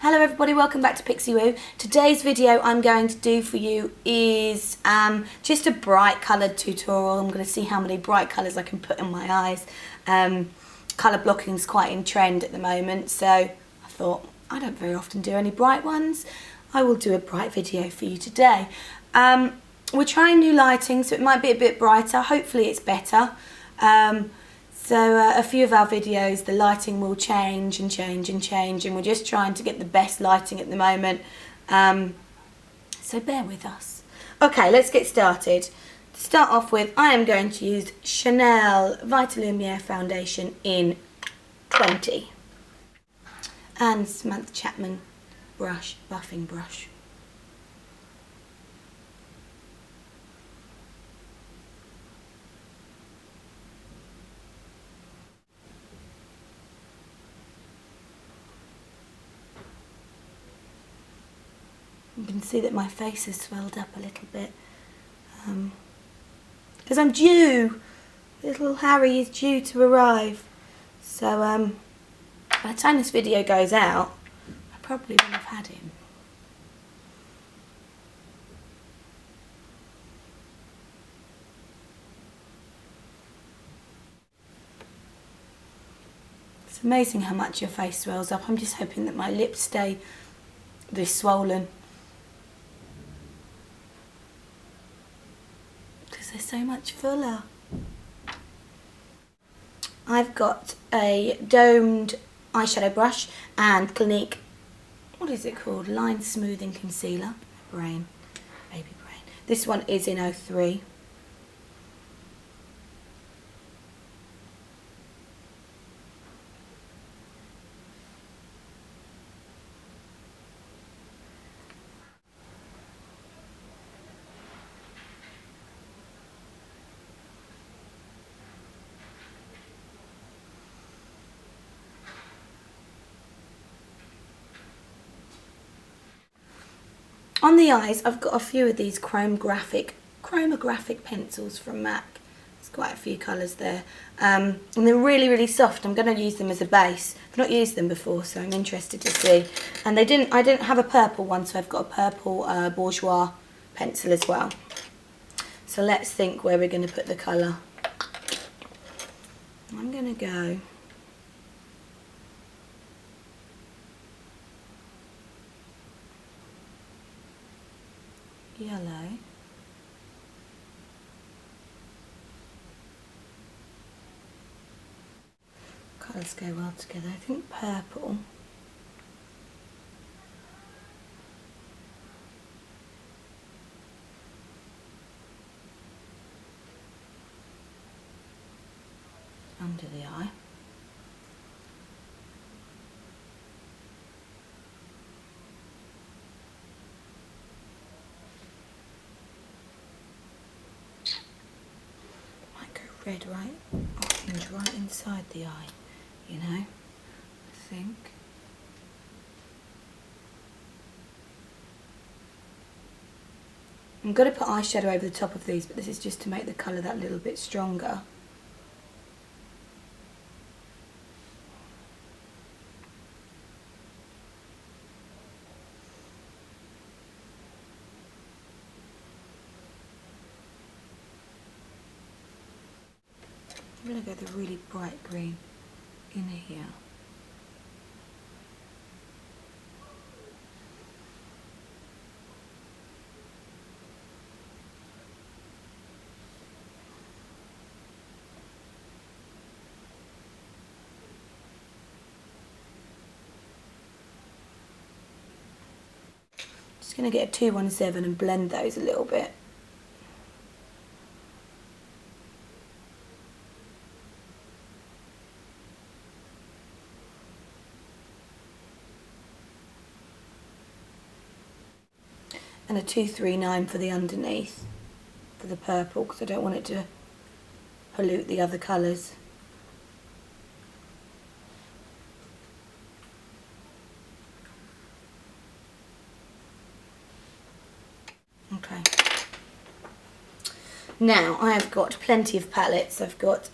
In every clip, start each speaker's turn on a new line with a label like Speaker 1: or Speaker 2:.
Speaker 1: Hello everybody, welcome back to Pixie Woo. Today's video I'm going to do for you is just a bright coloured tutorial. I'm going to see how many bright colours I can put in my eyes. Colour blocking is quite in trend at the moment, so I thought I don't very often do any bright ones. I will do a bright video for you today. We're trying new lighting, so it might be a bit brighter. Hopefully it's better. So a few of our videos, the lighting will change and change and change, and we're just trying to get the best lighting at the moment. So bear with us. Okay, let's get started. To start off with, I am going to use Chanel Vitalumiere foundation in 20. And Samantha Chapman brush, buffing brush. You can see that my face has swelled up a little bit because I'm due. Little Harry is due to arrive, so by the time this video goes out I probably will have had him. It's amazing how much your face swells up. I'm just hoping that my lips stay this swollen, they're so much fuller. I've got a domed eyeshadow brush and Clinique, what is it called? Line Smoothing Concealer. Baby brain. This one is in 03. On the eyes, I've got a few of these chromographic pencils from MAC. There's quite a few colours there. And they're really, really soft. I'm going to use them as a base. I've not used them before, so I'm interested to see. And I didn't have a purple one, so I've got a purple Bourjois pencil as well. So let's think where we're going to put the colour. I'm going to go yellow, colours go well together. I think purple, under the eye. Red orange right inside the eye, you know, I think. I'm going to put eyeshadow over the top of these, but this is just to make the colour that little bit stronger. I'm going to go the really bright green in here. Just going to get a 217 and blend those a little bit. And a 239 for the underneath, for the purple, because I don't want it to pollute the other colours. Okay. Now I have got plenty of palettes. I've got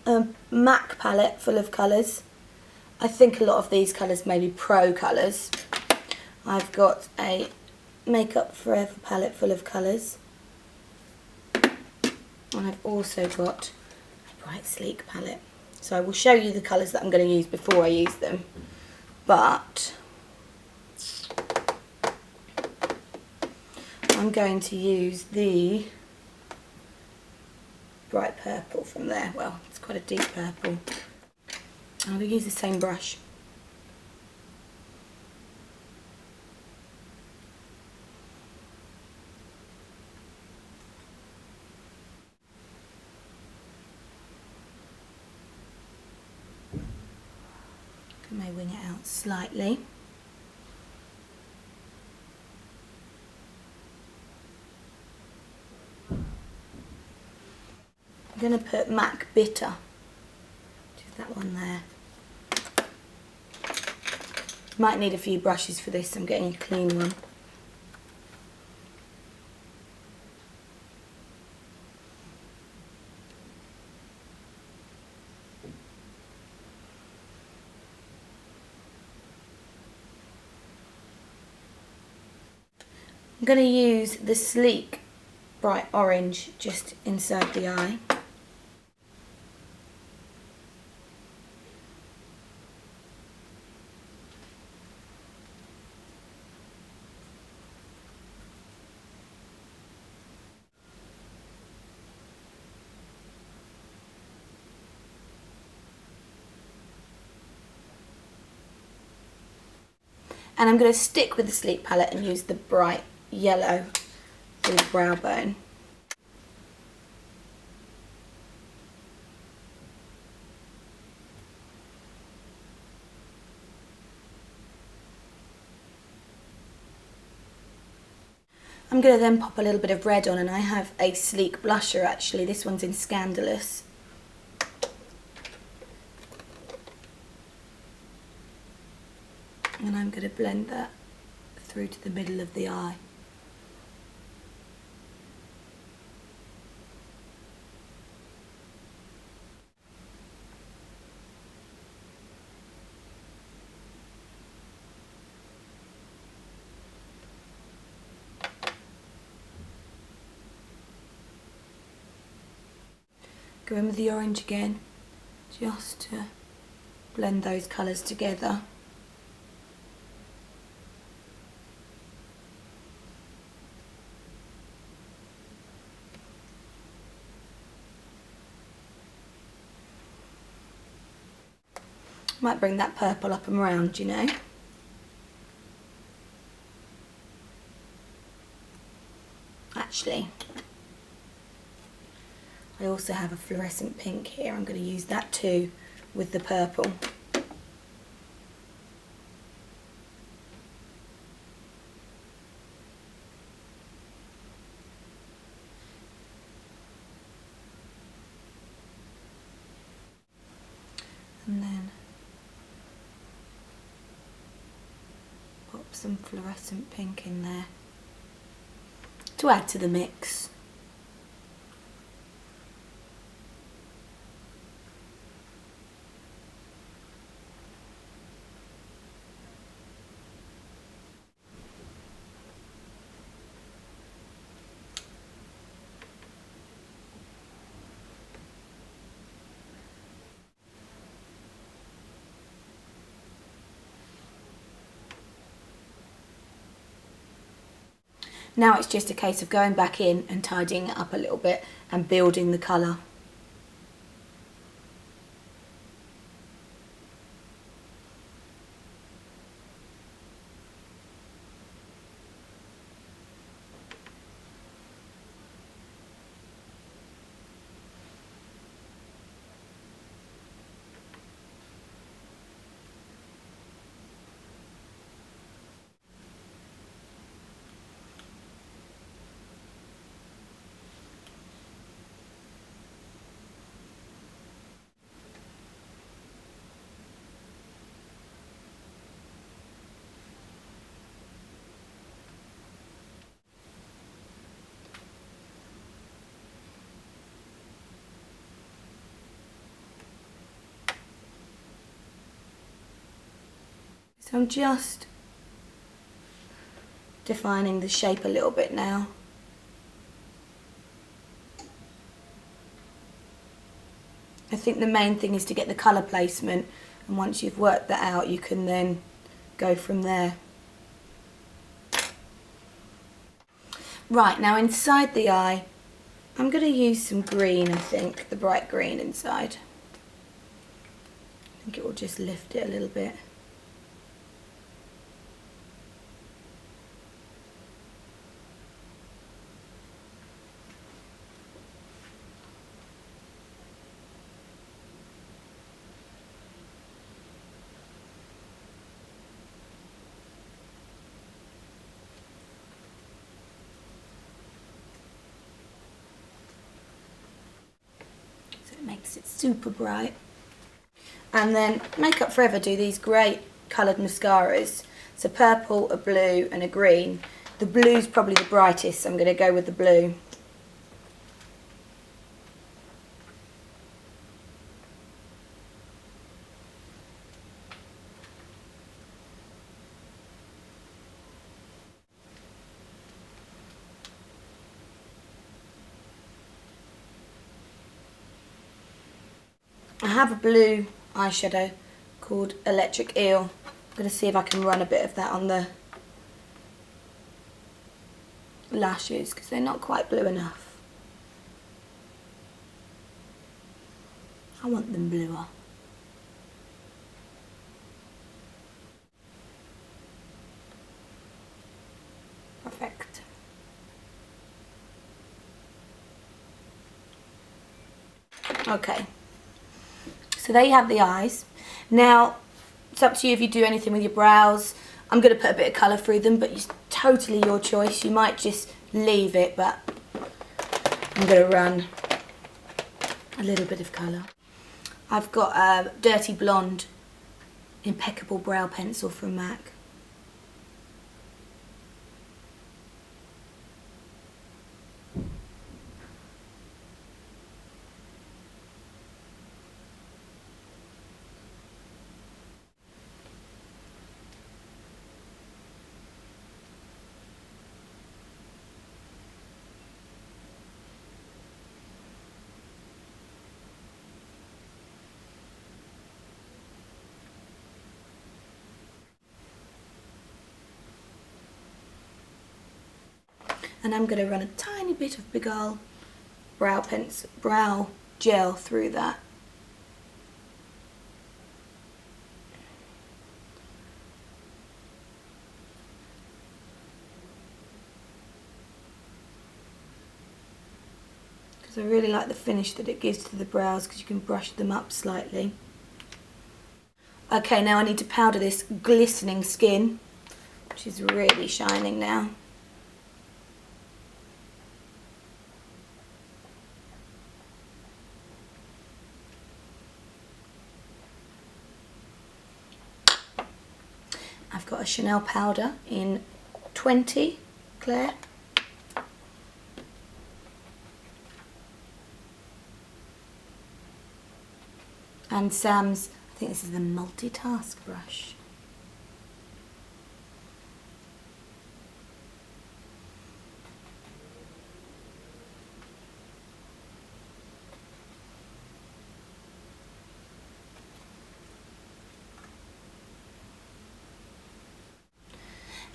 Speaker 1: a MAC palette full of colours. I think a lot of these colours may be pro colours. I've got a Makeup Forever palette full of colours. And I've also got a Bright Sleek palette. So I will show you the colours that I'm going to use before I use them. But I'm going to use the bright purple from there. Well, it's quite a deep purple. I'm going to use the same brush. I may wing it out slightly. I'm going to put MAC Bitter, which is that one there. Might need a few brushes for this, I'm getting a clean one. I'm going to use the Sleek Bright Orange just inside the eye. And I'm going to stick with the Sleek palette and use the bright yellow for the brow bone. I'm going to then pop a little bit of red on, and I have a Sleek blusher actually. This one's in Scandalous. And I'm going to blend that through to the middle of the eye. Go in with the orange again, just to blend those colours together. Might bring that purple up and round, you know. Actually, I also have a fluorescent pink here. I'm going to use that too with the purple. And then pop some fluorescent pink in there to add to the mix. Now it's just a case of going back in and tidying it up a little bit and building the colour. So I'm just defining the shape a little bit now. I think the main thing is to get the colour placement, and once you've worked that out you can then go from there. Right, now inside the eye I'm going to use some green, I think, the bright green inside. I think it will just lift it a little bit. Makes it super bright. And then Makeup Forever do these great coloured mascaras. It's a purple, a blue and a green. The blue's probably the brightest, so I'm going to go with the blue. I have a blue eyeshadow called Electric Eel. I'm going to see if I can run a bit of that on the lashes because they're not quite blue enough. I want them bluer. Perfect. Okay. So there you have the eyes. Now, it's up to you if you do anything with your brows. I'm going to put a bit of colour through them, but it's totally your choice. You might just leave it, but I'm going to run a little bit of colour. I've got a Dirty Blonde Impeccable Brow Pencil from MAC. And I'm going to run a tiny bit of Big Ol' brow gel through that. Because I really like the finish that it gives to the brows because you can brush them up slightly. Okay, now I need to powder this glistening skin, which is really shining now. I've got a Chanel powder in 20, Claire. And Sam's, I think this is the multitask brush.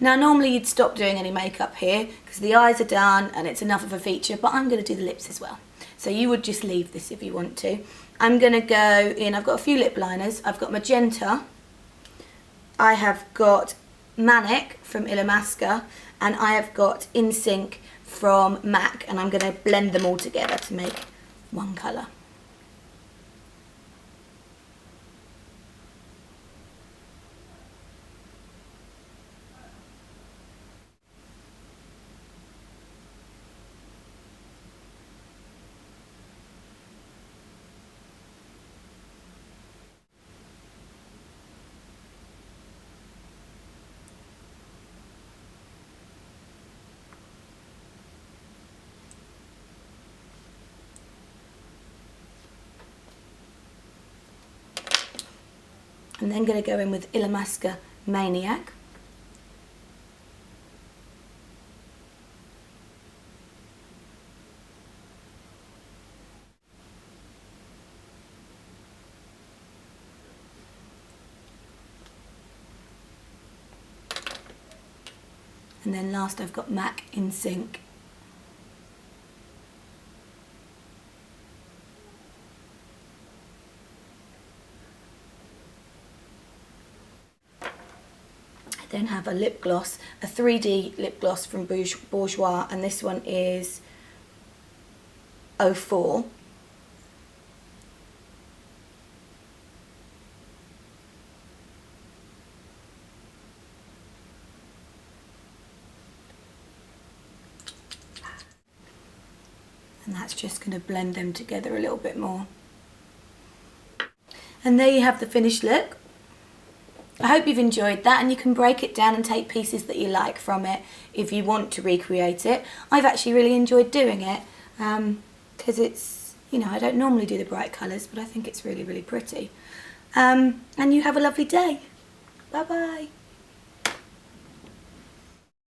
Speaker 1: Now normally you'd stop doing any makeup here because the eyes are done and it's enough of a feature, but I'm going to do the lips as well. So you would just leave this if you want to. I'm going to go in, I've got a few lip liners. I've got Magenta, I have got Manic from Illamasqua, and I have got In Sync from MAC, and I'm going to blend them all together to make one colour. I'm then going to go in with Illamasqua Maniac. And then last I've got MAC In Sync. Then have a lip gloss, a 3D lip gloss from Bourjois, and this one is 04. And that's just going to blend them together a little bit more. And there you have the finished look. I hope you've enjoyed that, and you can break it down and take pieces that you like from it if you want to recreate it. I've actually really enjoyed doing it because it's, you know, I don't normally do the bright colours, but I think it's really, really pretty. And you have a lovely day. Bye bye.